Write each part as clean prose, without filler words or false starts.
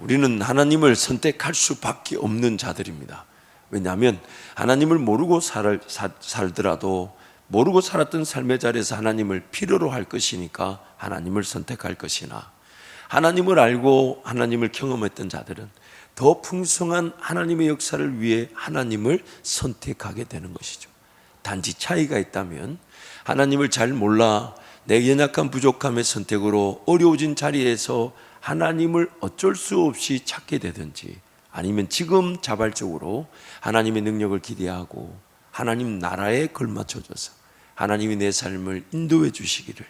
우리는 하나님을 선택할 수밖에 없는 자들입니다. 왜냐하면 하나님을 모르고 살더라도 모르고 살았던 삶의 자리에서 하나님을 필요로 할 것이니까 하나님을 선택할 것이나, 하나님을 알고 하나님을 경험했던 자들은 더 풍성한 하나님의 역사를 위해 하나님을 선택하게 되는 것이죠. 단지 차이가 있다면, 하나님을 잘 몰라 내 연약한 부족함의 선택으로 어려워진 자리에서 하나님을 어쩔 수 없이 찾게 되든지, 아니면 지금 자발적으로 하나님의 능력을 기대하고 하나님 나라에 걸맞춰져서 하나님이 내 삶을 인도해 주시기를,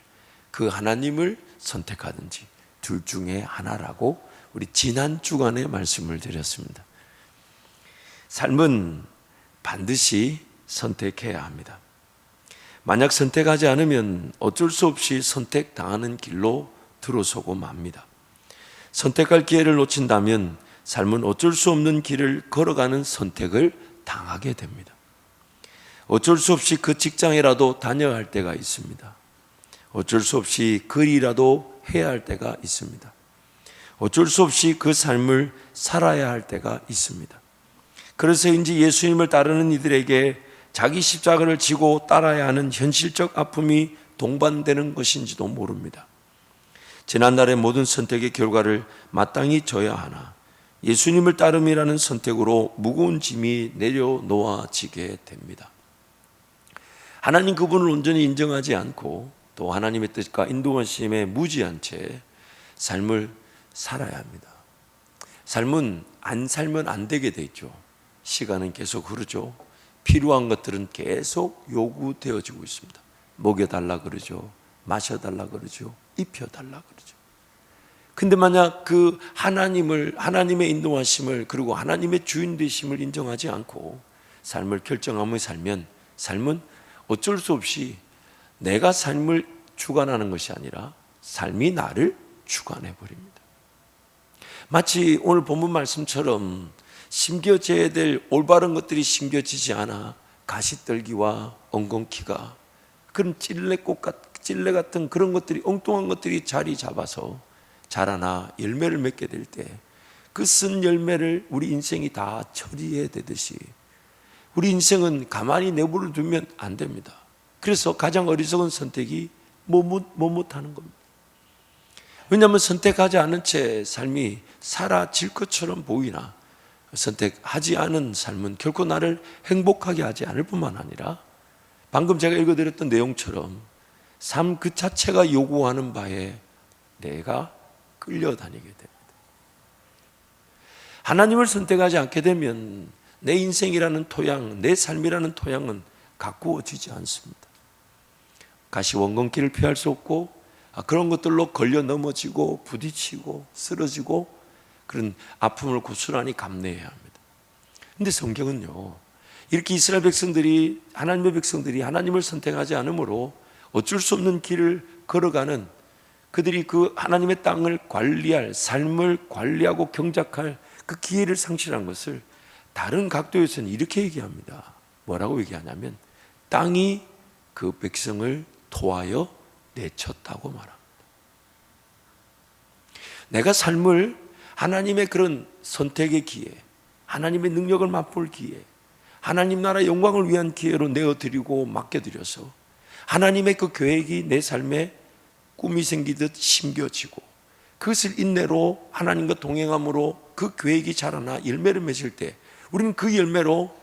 그 하나님을 선택하든지 둘 중에 하나라고 우리 지난 주간에 말씀을 드렸습니다. 삶은 반드시 선택해야 합니다. 만약 선택하지 않으면 어쩔 수 없이 선택당하는 길로 들어서고 맙니다. 선택할 기회를 놓친다면 삶은 어쩔 수 없는 길을 걸어가는 선택을 당하게 됩니다. 어쩔 수 없이 그 직장이라도 다녀야 할 때가 있습니다. 어쩔 수 없이 그 일이라도 해야 할 때가 있습니다. 어쩔 수 없이 그 삶을 살아야 할 때가 있습니다. 그래서인지 예수님을 따르는 이들에게 자기 십자가를 지고 따라야 하는 현실적 아픔이 동반되는 것인지도 모릅니다. 지난날의 모든 선택의 결과를 마땅히 져야 하나 예수님을 따름이라는 선택으로 무거운 짐이 내려놓아지게 됩니다. 하나님 그분을 온전히 인정하지 않고 또 하나님의 뜻과 인도하심에 무지한 채 삶을 살아야 합니다. 삶은 안 살면 안 되게 돼 있죠. 시간은 계속 흐르죠. 필요한 것들은 계속 요구되어지고 있습니다. 먹여달라 그러죠. 마셔달라 그러죠. 입혀달라 그러죠. 근데 만약 그 하나님의 인도하심을, 그리고 하나님의 주인 되심을 인정하지 않고 삶을 결정하며 살면 삶은 어쩔 수 없이 내가 삶을 주관하는 것이 아니라 삶이 나를 주관해 버립니다. 마치 오늘 본문 말씀처럼 심겨져야 될 올바른 것들이 심겨지지 않아 가시떨기와 엉겅퀴가, 그런 찔레 같은 그런 것들이, 엉뚱한 것들이 자리 잡아서 자라나 열매를 맺게 될 때 그 쓴 열매를 우리 인생이 다 처리해야 되듯이 우리 인생은 가만히 내버려 두면 안 됩니다. 그래서 가장 어리석은 선택이 못하는 겁니다. 왜냐하면 선택하지 않은 채 삶이 사라질 것처럼 보이나, 선택하지 않은 삶은 결코 나를 행복하게 하지 않을 뿐만 아니라 방금 제가 읽어드렸던 내용처럼 삶 그 자체가 요구하는 바에 내가 끌려다니게 됩니다. 하나님을 선택하지 않게 되면 내 인생이라는 토양, 내 삶이라는 토양은 가꾸어지지 않습니다. 가시원건기를 피할 수 없고 그런 것들로 걸려 넘어지고 부딪히고 쓰러지고 그런 아픔을 고스란히 감내해야 합니다. 그런데 성경은요, 이렇게 이스라엘 백성들이, 하나님의 백성들이 하나님을 선택하지 않으므로 어쩔 수 없는 길을 걸어가는, 그들이 그 하나님의 땅을 관리할, 삶을 관리하고 경작할 그 기회를 상실한 것을 다른 각도에서는 이렇게 얘기합니다. 뭐라고 얘기하냐면 땅이 그 백성을 토하여 내쳤다고 말합니다. 내가 삶을 하나님의 그런 선택의 기회, 하나님의 능력을 맛볼 기회, 하나님 나라 영광을 위한 기회로 내어드리고 맡겨드려서 하나님의 그 계획이 내 삶에 꿈이 생기듯 심겨지고 그것을 인내로 하나님과 동행함으로 그 계획이 자라나 열매를 맺을 때 우리는 그 열매로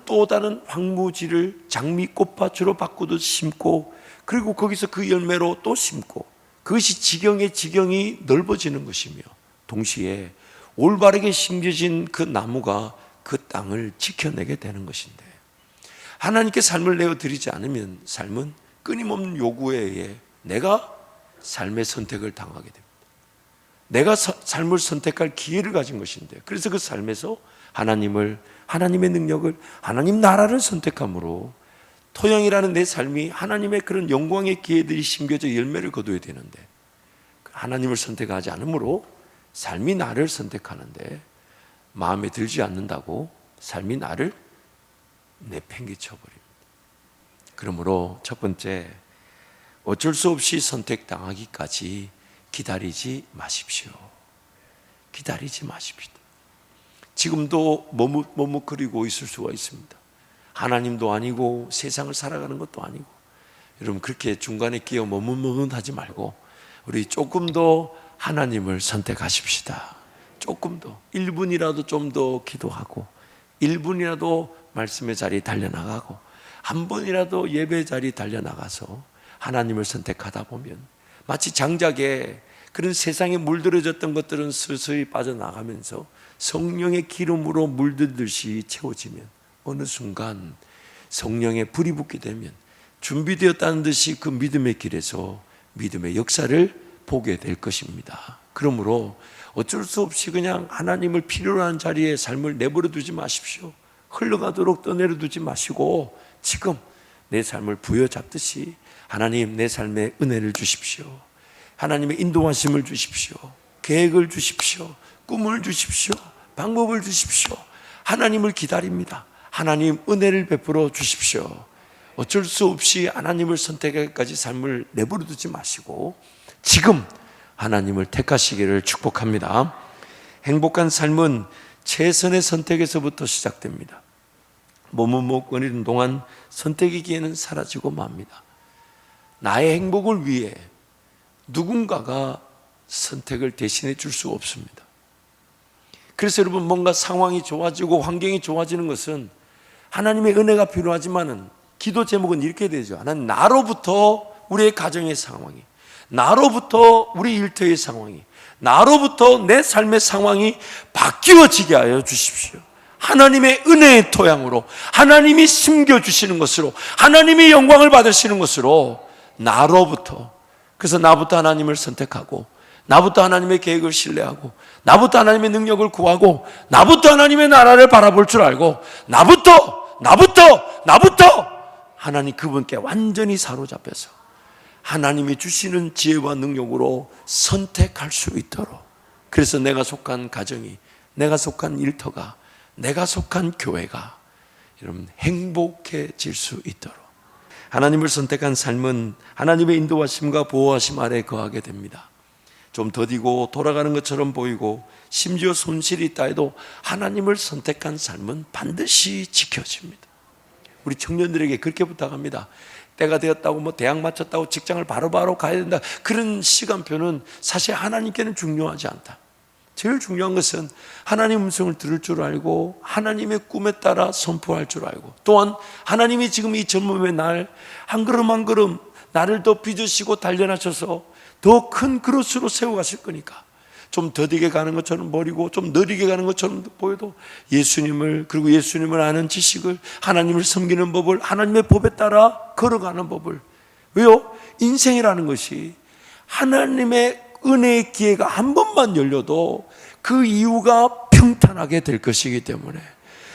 또 다른 황무지를 장미 꽃밭으로 바꾸듯 심고, 그리고 거기서 그 열매로 또 심고, 그것이 지경이 넓어지는 것이며 동시에 올바르게 심겨진 그 나무가 그 땅을 지켜내게 되는 것인데, 하나님께 삶을 내어드리지 않으면 삶은 끊임없는 요구에 의해 내가 삶의 선택을 당하게 됩니다. 내가 삶을 선택할 기회를 가진 것인데, 그래서 그 삶에서 하나님의 능력을, 하나님 나라를 선택함으로 토양이라는 내 삶이 하나님의 그런 영광의 기회들이 심겨져 열매를 거둬야 되는데, 하나님을 선택하지 않으므로 삶이 나를 선택하는데 마음에 들지 않는다고 삶이 나를 내팽개쳐 버립니다. 그러므로 첫 번째, 어쩔 수 없이 선택당하기까지 기다리지 마십시오. 기다리지 마십시다. 지금도 머뭇거리고 있을 수가 있습니다. 하나님도 아니고 세상을 살아가는 것도 아니고. 여러분, 그렇게 중간에 끼어 머뭇하지 말고 우리 조금 더 하나님을 선택하십시다. 조금 더, 1분이라도 좀 더 기도하고, 1분이라도 말씀의 자리에 달려나가고, 한 번이라도 예배 자리에 달려나가서 하나님을 선택하다 보면 마치 장작에 그런 세상에 물들어졌던 것들은 서서히 빠져나가면서 성령의 기름으로 물들듯이 채워지면 어느 순간 성령의 불이 붙게 되면 준비되었다는 듯이 그 믿음의 길에서 믿음의 역사를 보게 될 것입니다. 그러므로 어쩔 수 없이 그냥 하나님을 필요로 하는 자리에 삶을 내버려 두지 마십시오. 흘러가도록 떠내려 두지 마시고 지금 내 삶을 부여잡듯이 하나님, 내 삶에 은혜를 주십시오. 하나님의 인도하심을 주십시오. 계획을 주십시오. 꿈을 주십시오. 방법을 주십시오. 하나님을 기다립니다. 하나님, 은혜를 베풀어 주십시오. 어쩔 수 없이 하나님을 선택하기까지 삶을 내버려 두지 마시고 지금 하나님을 택하시기를 축복합니다. 행복한 삶은 최선의 선택에서부터 시작됩니다. 머뭇거리는 동안 선택의 기회는 사라지고 맙니다. 나의 행복을 위해 누군가가 선택을 대신해 줄 수 없습니다. 그래서 여러분, 뭔가 상황이 좋아지고 환경이 좋아지는 것은 하나님의 은혜가 필요하지만은 기도 제목은 이렇게 되죠. 하나님, 나로부터 우리의 가정의 상황이, 나로부터 우리 일터의 상황이, 나로부터 내 삶의 상황이 바뀌어지게 하여 주십시오. 하나님의 은혜의 토양으로, 하나님이 심겨주시는 것으로, 하나님이 영광을 받으시는 것으로 나로부터, 그래서 나부터 하나님을 선택하고, 나부터 하나님의 계획을 신뢰하고, 나부터 하나님의 능력을 구하고, 나부터 하나님의 나라를 바라볼 줄 알고, 나부터 하나님 그분께 완전히 사로잡혀서 하나님이 주시는 지혜와 능력으로 선택할 수 있도록, 그래서 내가 속한 가정이, 내가 속한 일터가, 내가 속한 교회가 여러분 행복해질 수 있도록, 하나님을 선택한 삶은 하나님의 인도하심과 보호하심 아래 거하게 됩니다. 좀 더디고 돌아가는 것처럼 보이고 심지어 손실이 있다 해도 하나님을 선택한 삶은 반드시 지켜집니다. 우리 청년들에게 그렇게 부탁합니다. 때가 되었다고 대학 마쳤다고 직장을 바로바로 가야 된다, 그런 시간표는 사실 하나님께는 중요하지 않다. 제일 중요한 것은 하나님의 음성을 들을 줄 알고 하나님의 꿈에 따라 선포할 줄 알고, 또한 하나님이 지금 이 젊음의 날 한 걸음 한 걸음 나를 더 빚으시고 단련하셔서 더 큰 그릇으로 세워가실 거니까 좀 더디게 가는 것처럼 버리고 좀 느리게 가는 것처럼 보여도 예수님을, 그리고 예수님을 아는 지식을, 하나님을 섬기는 법을, 하나님의 법에 따라 걸어가는 법을. 왜요? 인생이라는 것이 하나님의 은혜의 기회가 한 번만 열려도 그 이유가 평탄하게 될 것이기 때문에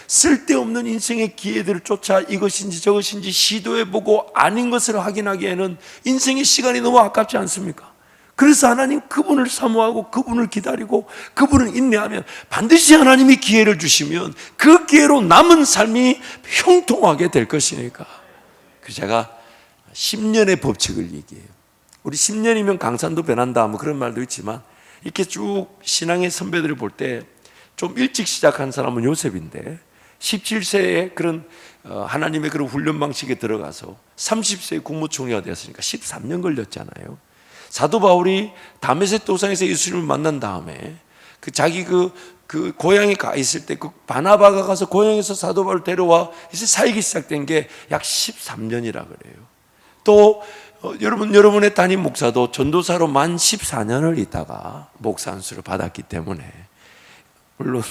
쓸데없는 인생의 기회들을 쫓아 이것인지 저것인지 시도해보고 아닌 것을 확인하기에는 인생의 시간이 너무 아깝지 않습니까? 그래서 하나님 그분을 사모하고 그분을 기다리고 그분을 인내하면 반드시 하나님이 기회를 주시면 그 기회로 남은 삶이 형통하게 될 것이니까. 그래서 제가 10년의 법칙을 얘기해요. 우리 10년이면 강산도 변한다 뭐 그런 말도 있지만, 이렇게 쭉 신앙의 선배들을 볼 때 좀 일찍 시작한 사람은 요셉인데 17세에 그런 하나님의 그런 훈련 방식에 들어가서 30세에 국무총리가 되었으니까 13년 걸렸잖아요. 사도 바울이 다메섹 도상에서 예수님을 만난 다음에 자기 그 고향에 가 있을 때 그 바나바가 가서 고향에서 사도 바울을 데려와 이제 사역이 시작된 게 약 13년이라 그래요. 또 여러분의 담임 목사도 전도사로 만 14년을 있다가 목사 안수를 받았기 때문에, 물론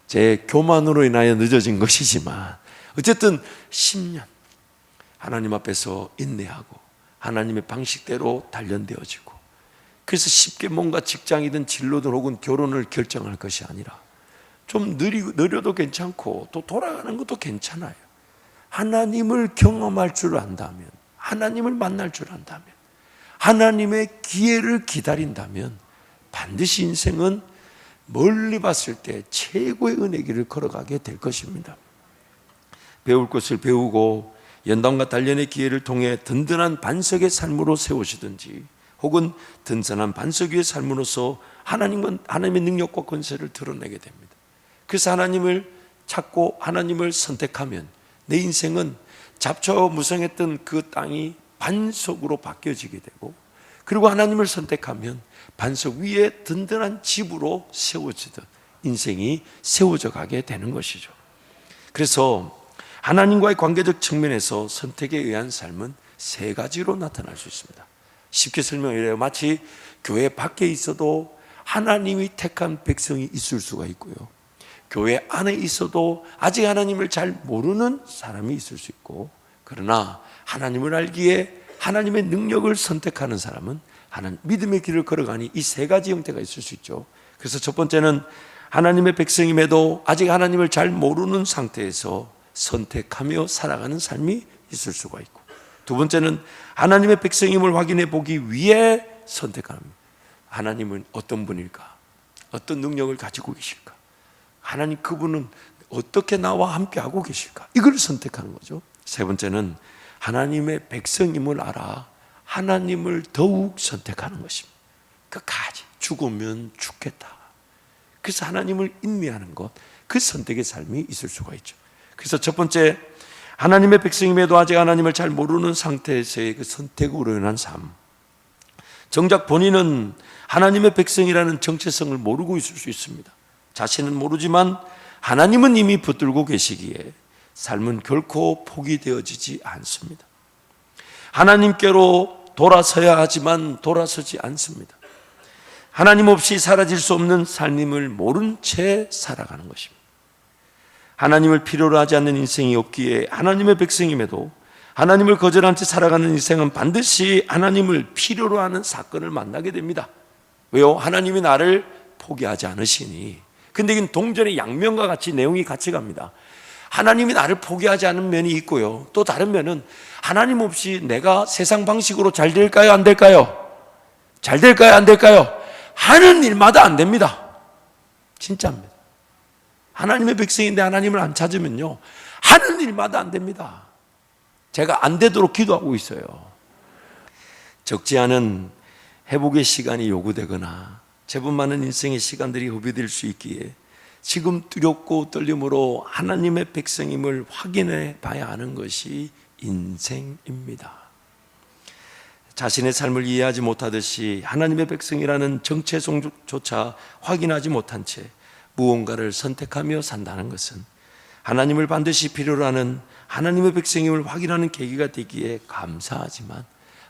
제 교만으로 인하여 늦어진 것이지만 어쨌든 10년 하나님 앞에서 인내하고 하나님의 방식대로 단련되어지고, 그래서 쉽게 뭔가 직장이든 진로든 혹은 결혼을 결정할 것이 아니라 좀 느려도 괜찮고 또 돌아가는 것도 괜찮아요. 하나님을 경험할 줄 안다면, 하나님을 만날 줄 안다면, 하나님의 기회를 기다린다면 반드시 인생은 멀리 봤을 때 최고의 은혜의 길을 걸어가게 될 것입니다. 배울 것을 배우고 연단과 단련의 기회를 통해 든든한 반석의 삶으로 세우시든지, 혹은 든든한 반석 위의 삶으로서 하나님의 능력과 권세를 드러내게 됩니다. 그래서 하나님을 찾고 하나님을 선택하면 내 인생은 잡초무성했던 그 땅이 반석으로 바뀌어지게 되고, 그리고 하나님을 선택하면 반석 위에 든든한 집으로 세워지듯 인생이 세워져 가게 되는 것이죠. 그래서 하나님과의 관계적 측면에서 선택에 의한 삶은 세 가지로 나타날 수 있습니다. 쉽게 설명해요. 마치 교회 밖에 있어도 하나님이 택한 백성이 있을 수가 있고요, 교회 안에 있어도 아직 하나님을 잘 모르는 사람이 있을 수 있고, 그러나 하나님을 알기에 하나님의 능력을 선택하는 사람은 믿음의 길을 걸어가니 이 세 가지 형태가 있을 수 있죠. 그래서 첫 번째는 하나님의 백성임에도 아직 하나님을 잘 모르는 상태에서 선택하며 살아가는 삶이 있을 수가 있고, 두 번째는 하나님의 백성임을 확인해 보기 위해 선택하는, 하나님은 어떤 분일까? 어떤 능력을 가지고 계실까? 하나님 그분은 어떻게 나와 함께 하고 계실까? 이걸 선택하는 거죠. 세 번째는 하나님의 백성임을 알아 하나님을 더욱 선택하는 것입니다. 끝까지 죽으면 죽겠다. 그래서 하나님을 인내하는 것, 그 선택의 삶이 있을 수가 있죠. 그래서 첫 번째, 하나님의 백성임에도 아직 하나님을 잘 모르는 상태에서의 그 선택으로 인한 삶. 정작 본인은 하나님의 백성이라는 정체성을 모르고 있을 수 있습니다. 자신은 모르지만 하나님은 이미 붙들고 계시기에 삶은 결코 포기되어지지 않습니다. 하나님께로 돌아서야 하지만 돌아서지 않습니다. 하나님 없이 사라질 수 없는 삶임을 모른 채 살아가는 것입니다. 하나님을 필요로 하지 않는 인생이 없기에 하나님의 백성임에도 하나님을 거절한 채 살아가는 인생은 반드시 하나님을 필요로 하는 사건을 만나게 됩니다. 왜요? 하나님이 나를 포기하지 않으시니. 근데 이건 동전의 양면과 같이 내용이 같이 갑니다. 하나님이 나를 포기하지 않은 면이 있고요, 또 다른 면은 하나님 없이 내가 세상 방식으로 잘 될까요? 안 될까요? 잘 될까요? 안 될까요? 하는 일마다 안 됩니다. 진짜입니다. 하나님의 백성인데 하나님을 안 찾으면요, 하는 일마다 안 됩니다. 제가 안 되도록 기도하고 있어요. 적지 않은 회복의 시간이 요구되거나 제법 많은 인생의 시간들이 허비될 수 있기에 지금 두렵고 떨림으로 하나님의 백성임을 확인해 봐야 하는 것이 인생입니다. 자신의 삶을 이해하지 못하듯이 하나님의 백성이라는 정체성조차 확인하지 못한 채 무언가를 선택하며 산다는 것은 하나님을 반드시 필요로 하는 하나님의 백성임을 확인하는 계기가 되기에 감사하지만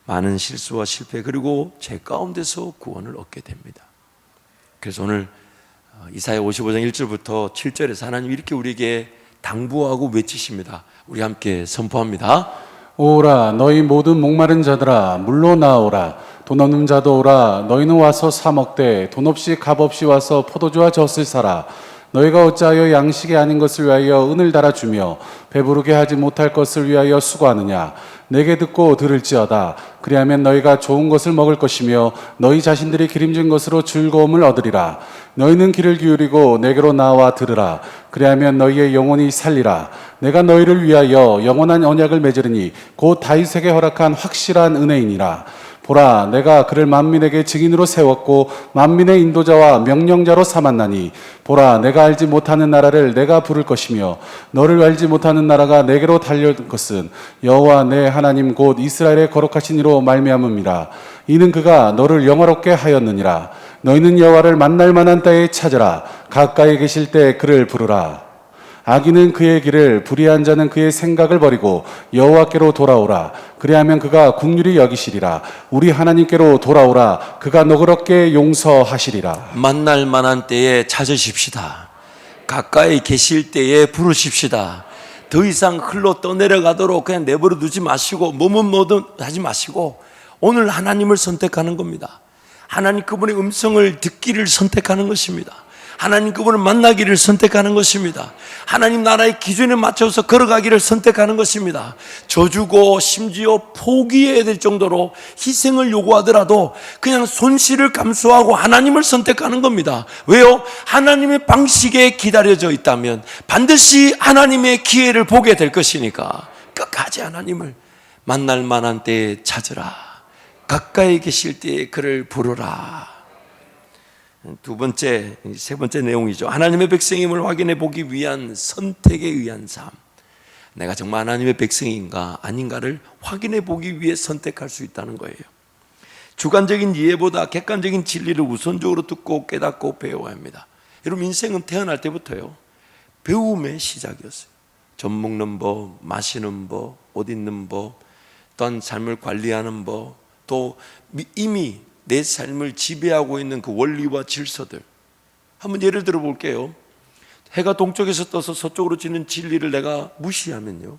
많은 실수와 실패 그리고 죄 가운데서 구원을 얻게 됩니다. 그래서 오늘 이사야 55장 1절부터 7절에서 하나님 이렇게 우리에게 당부하고 외치십니다. 우리 함께 선포합니다. 오라 너희 모든 목마른 자들아 물로 나오라. 돈 없는 자도 오라. 너희는 와서 사 먹되 돈 없이 값 없이 와서 포도주와 젖을 사라. 너희가 어찌하여 양식이 아닌 것을 위하여 은을 달아주며 배부르게 하지 못할 것을 위하여 수고하느냐. 내게 듣고 들을지어다. 그리하면 너희가 좋은 것을 먹을 것이며 너희 자신들이 기름진 것으로 즐거움을 얻으리라. 너희는 귀를 기울이고 내게로 나와 들으라. 그리하면 너희의 영혼이 살리라. 내가 너희를 위하여 영원한 언약을 맺으리니 곧 다윗에게 허락한 확실한 은혜이니라. 보라 내가 그를 만민에게 증인으로 세웠고 만민의 인도자와 명령자로 삼았나니 보라 내가 알지 못하는 나라를 내가 부를 것이며 너를 알지 못하는 나라가 내게로 달려올 것은 여호와 내 하나님 곧 이스라엘의 거룩하신 이로 말미암음이라. 이는 그가 너를 영화롭게 하였느니라. 너희는 여호와를 만날 만한 때에 찾으라. 가까이 계실 때 그를 부르라. 악인은 그의 길을 불의한 자는 그의 생각을 버리고 여호와께로 돌아오라. 그리하면 그가 긍휼히 여기시리라. 우리 하나님께로 돌아오라. 그가 너그럽게 용서하시리라. 만날 만한 때에 찾으십시다. 가까이 계실 때에 부르십시다. 더 이상 흘러 떠내려가도록 그냥 내버려 두지 마시고 뭐든 하지 마시고 오늘 하나님을 선택하는 겁니다. 하나님 그분의 음성을 듣기를 선택하는 것입니다. 하나님 그분을 만나기를 선택하는 것입니다. 하나님 나라의 기준에 맞춰서 걸어가기를 선택하는 것입니다. 져주고 심지어 포기해야 될 정도로 희생을 요구하더라도 그냥 손실을 감수하고 하나님을 선택하는 겁니다. 왜요? 하나님의 방식에 기다려져 있다면 반드시 하나님의 기회를 보게 될 것이니까 끝까지 하나님을 만날 만한 때에 찾으라. 가까이 계실 때에 그를 부르라. 세 번째 내용이죠. 하나님의 백성임을 확인해 보기 위한 선택에 의한 삶. 내가 정말 하나님의 백성인가 아닌가를 확인해 보기 위해 선택할 수 있다는 거예요. 주관적인 이해보다 객관적인 진리를 우선적으로 듣고 깨닫고 배워야 합니다. 여러분, 인생은 태어날 때부터요, 배움의 시작이었어요. 젖 먹는 법, 마시는 법, 옷 입는 법, 또한 삶을 관리하는 법, 또 이미 내 삶을 지배하고 있는 그 원리와 질서들. 한번 예를 들어 볼게요. 해가 동쪽에서 떠서 서쪽으로 지는 진리를 내가 무시하면요,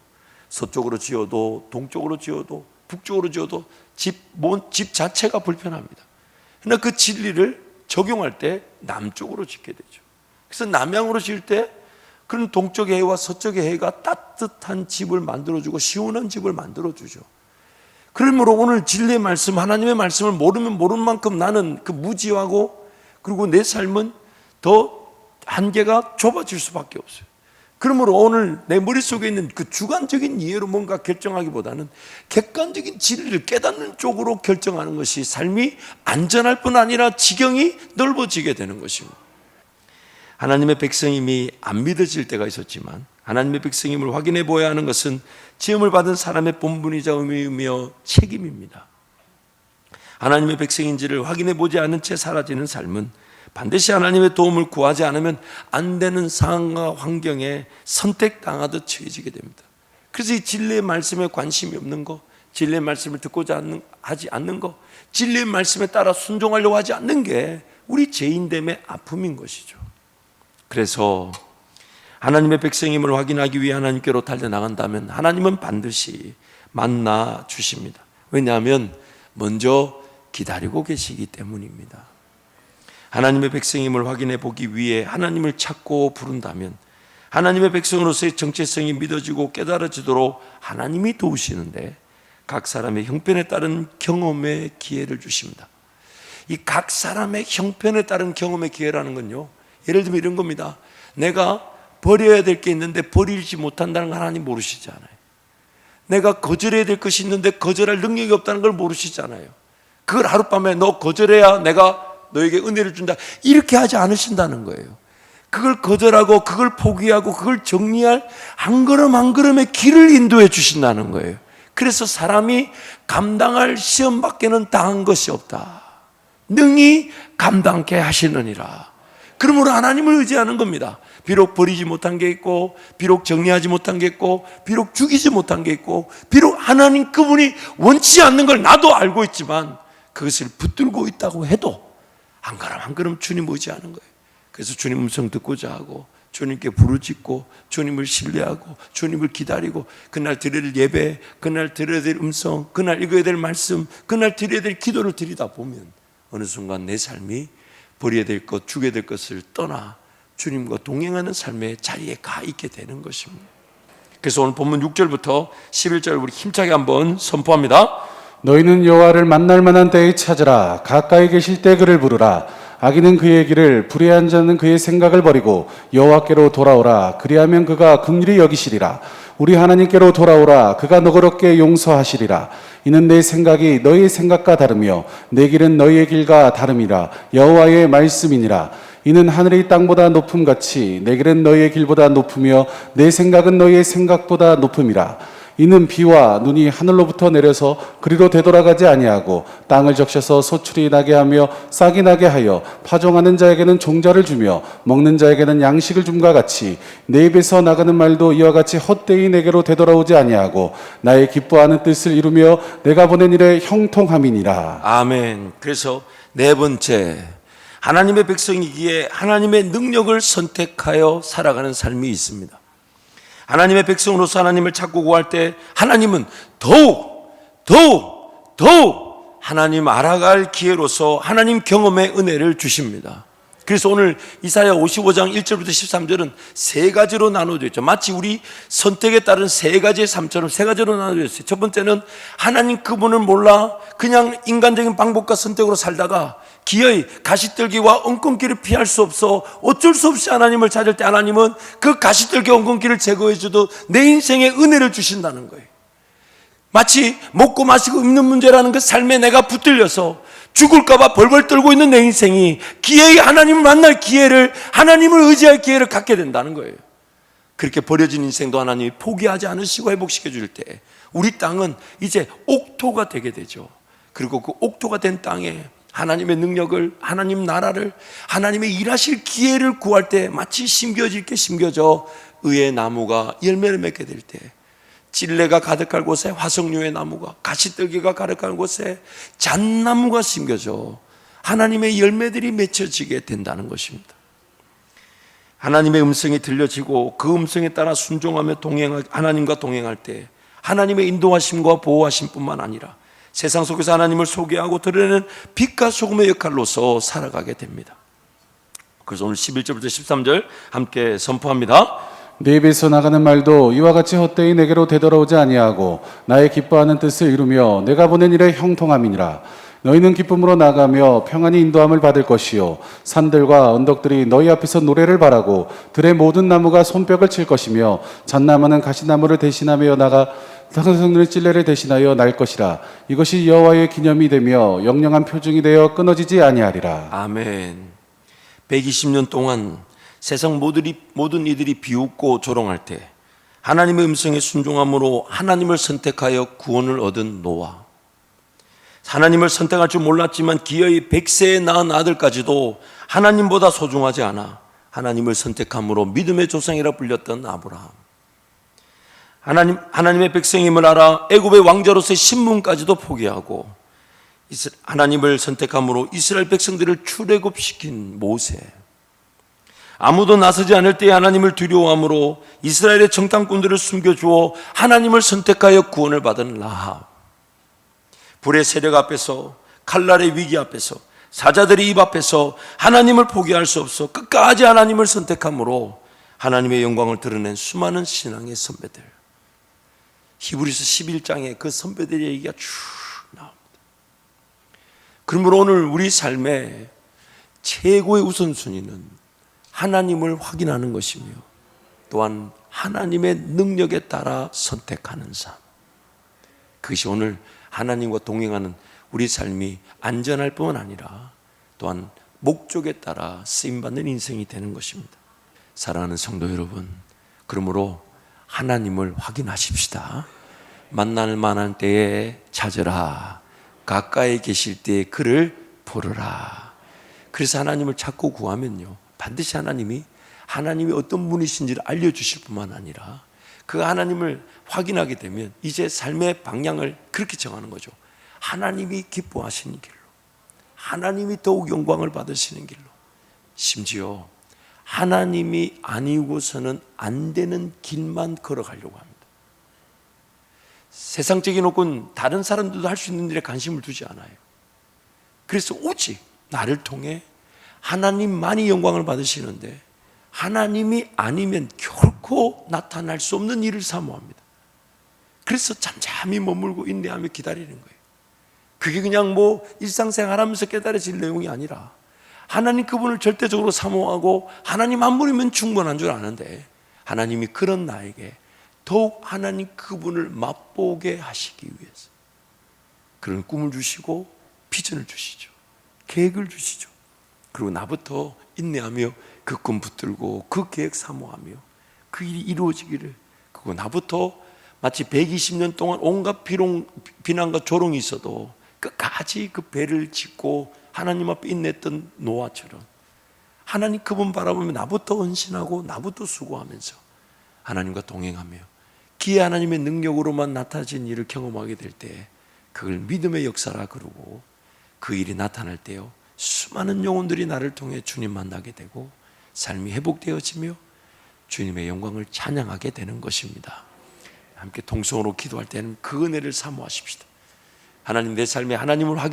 서쪽으로 지어도 동쪽으로 지어도 북쪽으로 지어도 집 자체가 불편합니다. 그러나 그 진리를 적용할 때 남쪽으로 짓게 되죠. 그래서 남향으로 지을 때 그런 동쪽의 해와 서쪽의 해가 따뜻한 집을 만들어주고 시원한 집을 만들어주죠. 그러므로 오늘 진리의 말씀, 하나님의 말씀을 모르면 모르는 만큼 나는 그 무지하고, 그리고 내 삶은 더 한계가 좁아질 수밖에 없어요. 그러므로 오늘 내 머릿속에 있는 그 주관적인 이해로 뭔가 결정하기보다는 객관적인 진리를 깨닫는 쪽으로 결정하는 것이 삶이 안전할 뿐 아니라 지경이 넓어지게 되는 것입니다. 하나님의 백성임이 안 믿어질 때가 있었지만 하나님의 백성임을 확인해 보아야 하는 것은 지음을 받은 사람의 본분이자 의미이며 책임입니다. 하나님의 백성인지를 확인해 보지 않은 채 사라지는 삶은 반드시 하나님의 도움을 구하지 않으면 안 되는 상황과 환경에 선택당하듯 처해지게 됩니다. 그래서 이 진리의 말씀에 관심이 없는 거, 진리의 말씀을 듣고자 하지 않는 거, 진리의 말씀에 따라 순종하려고 하지 않는 게 우리 죄인됨의 아픔인 것이죠. 그래서 하나님의 백성임을 확인하기 위해 하나님께로 달려나간다면 하나님은 반드시 만나 주십니다. 왜냐하면 먼저 기다리고 계시기 때문입니다. 하나님의 백성임을 확인해 보기 위해 하나님을 찾고 부른다면 하나님의 백성으로서의 정체성이 믿어지고 깨달아지도록 하나님이 도우시는데 각 사람의 형편에 따른 경험의 기회를 주십니다. 이 각 사람의 형편에 따른 경험의 기회라는 건요, 예를 들면 이런 겁니다. 내가 버려야 될 게 있는데 버리지 못한다는 걸 하나님 모르시지 않아요. 내가 거절해야 될 것이 있는데 거절할 능력이 없다는 걸 모르시지 않아요. 그걸 하룻밤에 너 거절해야 내가 너에게 은혜를 준다, 이렇게 하지 않으신다는 거예요. 그걸 거절하고 그걸 포기하고 그걸 정리할 한 걸음 한 걸음의 길을 인도해 주신다는 거예요. 그래서 사람이 감당할 시험밖에는 당한 것이 없다. 능히 감당케 하시느니라. 그러므로 하나님을 의지하는 겁니다. 비록 버리지 못한 게 있고, 비록 정리하지 못한 게 있고, 비록 죽이지 못한 게 있고, 비록 하나님 그분이 원치 않는 걸 나도 알고 있지만 그것을 붙들고 있다고 해도 한 걸음 한 걸음 주님 의지하는 거예요. 그래서 주님 음성 듣고자 하고, 주님께 부르짖고, 주님을 신뢰하고, 주님을 기다리고, 그날 드려야 될 예배, 그날 드려야 될 음성, 그날 읽어야 될 말씀, 그날 드려야 될 기도를 드리다 보면 어느 순간 내 삶이 버려야 될 것, 주게 될 것을 떠나 주님과 동행하는 삶의 자리에 가 있게 되는 것입니다. 그래서 오늘 본문 6절부터 11절 우리 힘차게 한번 선포합니다. 너희는 여호와를 만날 만한 때에 찾으라. 가까이 계실 때 그를 부르라. 악인은 그의 길을, 불의한 자는 그의 생각을 버리고 여호와께로 돌아오라. 그리하면 그가 긍휼히 여기시리라. 우리 하나님께로 돌아오라. 그가 너그럽게 용서하시리라. 이는 내 생각이 너희의 생각과 다르며 내 길은 너희의 길과 다름이라. 여호와의 말씀이니라. 이는 하늘이 땅보다 높음같이 내 길은 너희의 길보다 높으며 내 생각은 너희의 생각보다 높음이라. 이는 비와 눈이 하늘로부터 내려서 그리로 되돌아가지 아니하고 땅을 적셔서 소출이 나게 하며 싹이 나게 하여 파종하는 자에게는 종자를 주며 먹는 자에게는 양식을 줌과 같이 내 입에서 나가는 말도 이와 같이 헛되이 내게로 되돌아오지 아니하고 나의 기뻐하는 뜻을 이루며 내가 보낸 일에 형통함이니라. 아멘. 그래서 네 번째, 하나님의 백성이기에 하나님의 능력을 선택하여 살아가는 삶이 있습니다. 하나님의 백성으로서 하나님을 찾고 구할 때 하나님은 더욱 하나님 알아갈 기회로서 하나님 경험의 은혜를 주십니다. 그래서 오늘 이사야 55장 1절부터 13절은 세 가지로 나눠져 있죠. 마치 우리 선택에 따른 세 가지의 삶처럼 세 가지로 나눠져 있어요. 첫 번째는 하나님 그분을 몰라 그냥 인간적인 방법과 선택으로 살다가 기어이 가시떨기와 엉겅퀴를 피할 수 없어 어쩔 수 없이 하나님을 찾을 때 하나님은 그 가시떨기 엉겅퀴를 제거해 주도 내 인생에 은혜를 주신다는 거예요. 마치 먹고 마시고 입는 문제라는 그 삶에 내가 붙들려서 죽을까봐 벌벌 떨고 있는 내 인생이 기회의 하나님을 만날 기회를, 하나님을 의지할 기회를 갖게 된다는 거예요. 그렇게 버려진 인생도 하나님이 포기하지 않으시고 회복시켜 줄 때 우리 땅은 이제 옥토가 되게 되죠. 그리고 그 옥토가 된 땅에 하나님의 능력을, 하나님 나라를, 하나님의 일하실 기회를 구할 때 마치 심겨질 게 심겨져 의의 나무가 열매를 맺게 될 때, 찔레가 가득할 곳에 화석류의 나무가, 가시떨기가 가득할 곳에 잣나무가 심겨져 하나님의 열매들이 맺혀지게 된다는 것입니다. 하나님의 음성이 들려지고 그 음성에 따라 순종하며 하나님과 동행할 때 하나님의 인도하심과 보호하심뿐만 아니라 세상 속에서 하나님을 소개하고 드러내는 빛과 소금의 역할로서 살아가게 됩니다. 그래서 오늘 11절부터 13절 함께 선포합니다. 네 입에서 나가는 말도 이와 같이 헛되이 내게로 되돌아오지 아니하고 나의 기뻐하는 뜻을 이루며 내가 보낸 일에 형통함이니라. 너희는 기쁨으로 나가며 평안히 인도함을 받을 것이요 산들과 언덕들이 너희 앞에서 노래를 바라고 들의 모든 나무가 손뼉을 칠 것이며 잣나무는 가시나무를 대신하며 나가 성들은 찔레를 대신하여 날 것이라. 이것이 여호와의 기념이 되며 영영한 표징이 되어 끊어지지 아니하리라. 아멘. 120년 동안 세상 모든 이들이 비웃고 조롱할 때 하나님의 음성에 순종함으로 하나님을 선택하여 구원을 얻은 노아, 하나님을 선택할 줄 몰랐지만 기어이 100세에 낳은 아들까지도 하나님보다 소중하지 않아 하나님을 선택함으로 믿음의 조상이라 불렸던 아브라함, 하나님의 백성임을 알아 애굽의 왕자로서의 신분까지도 포기하고 하나님을 선택함으로 이스라엘 백성들을 출애굽시킨 모세, 아무도 나서지 않을 때에 하나님을 두려워함으로 이스라엘의 정탐꾼들을 숨겨주어 하나님을 선택하여 구원을 받은 라합, 불의 세력 앞에서, 칼날의 위기 앞에서, 사자들의 입 앞에서 하나님을 포기할 수 없어 끝까지 하나님을 선택함으로 하나님의 영광을 드러낸 수많은 신앙의 선배들, 히브리서 11장에 그 선배들의 얘기가 쭉 나옵니다. 그러므로 오늘 우리 삶의 최고의 우선순위는 하나님을 확인하는 것이며 또한 하나님의 능력에 따라 선택하는 삶, 그것이 오늘 하나님과 동행하는 우리 삶이 안전할 뿐만 아니라 또한 목적에 따라 쓰임받는 인생이 되는 것입니다. 사랑하는 성도 여러분, 그러므로 하나님을 확인하십시다. 만날 만한 때에 찾으라. 가까이 계실 때에 그를 부르라. 그래서 하나님을 찾고 구하면요, 반드시 하나님이 어떤 분이신지를 알려주실 뿐만 아니라 그 하나님을 확인하게 되면 이제 삶의 방향을 그렇게 정하는 거죠. 하나님이 기뻐하시는 길로, 하나님이 더욱 영광을 받으시는 길로, 심지어 하나님이 아니고서는 안 되는 길만 걸어가려고 합니다. 세상적인 혹은 다른 사람들도 할 수 있는 일에 관심을 두지 않아요. 그래서 오직 나를 통해 하나님만이 영광을 받으시는데 하나님이 아니면 결코 나타날 수 없는 일을 사모합니다. 그래서 잠잠히 머물고 인내하며 기다리는 거예요. 그게 그냥 일상생활하면서 깨달아질 내용이 아니라 하나님 그분을 절대적으로 사모하고 하나님 한 분이면 충분한 줄 아는데 하나님이 그런 나에게 더욱 하나님 그분을 맛보게 하시기 위해서 그런 꿈을 주시고 비전을 주시죠. 계획을 주시죠. 그리고 나부터 인내하며 그 꿈 붙들고 그 계획 사모하며 그 일이 이루어지기를, 그리고 나부터 마치 120년 동안 온갖 비난과 조롱이 있어도 끝까지 그 배를 짓고 하나님 앞에 인내했던 노아처럼 하나님 그분 바라보며 나부터 헌신하고 나부터 수고하면서 하나님과 동행하며 기회 하나님의 능력으로만 나타진 일을 경험하게 될 때 그걸 믿음의 역사라 그러고, 그 일이 나타날 때요 수많은 영혼들이 나를 통해 주님 만나게 되고 삶이 회복되어지며 주님의 영광을 찬양하게 되는 것입니다. 함께 통성으로 기도할 때는 그 은혜를 사모하십시다. 하나님, 내 삶에 하나님을 확인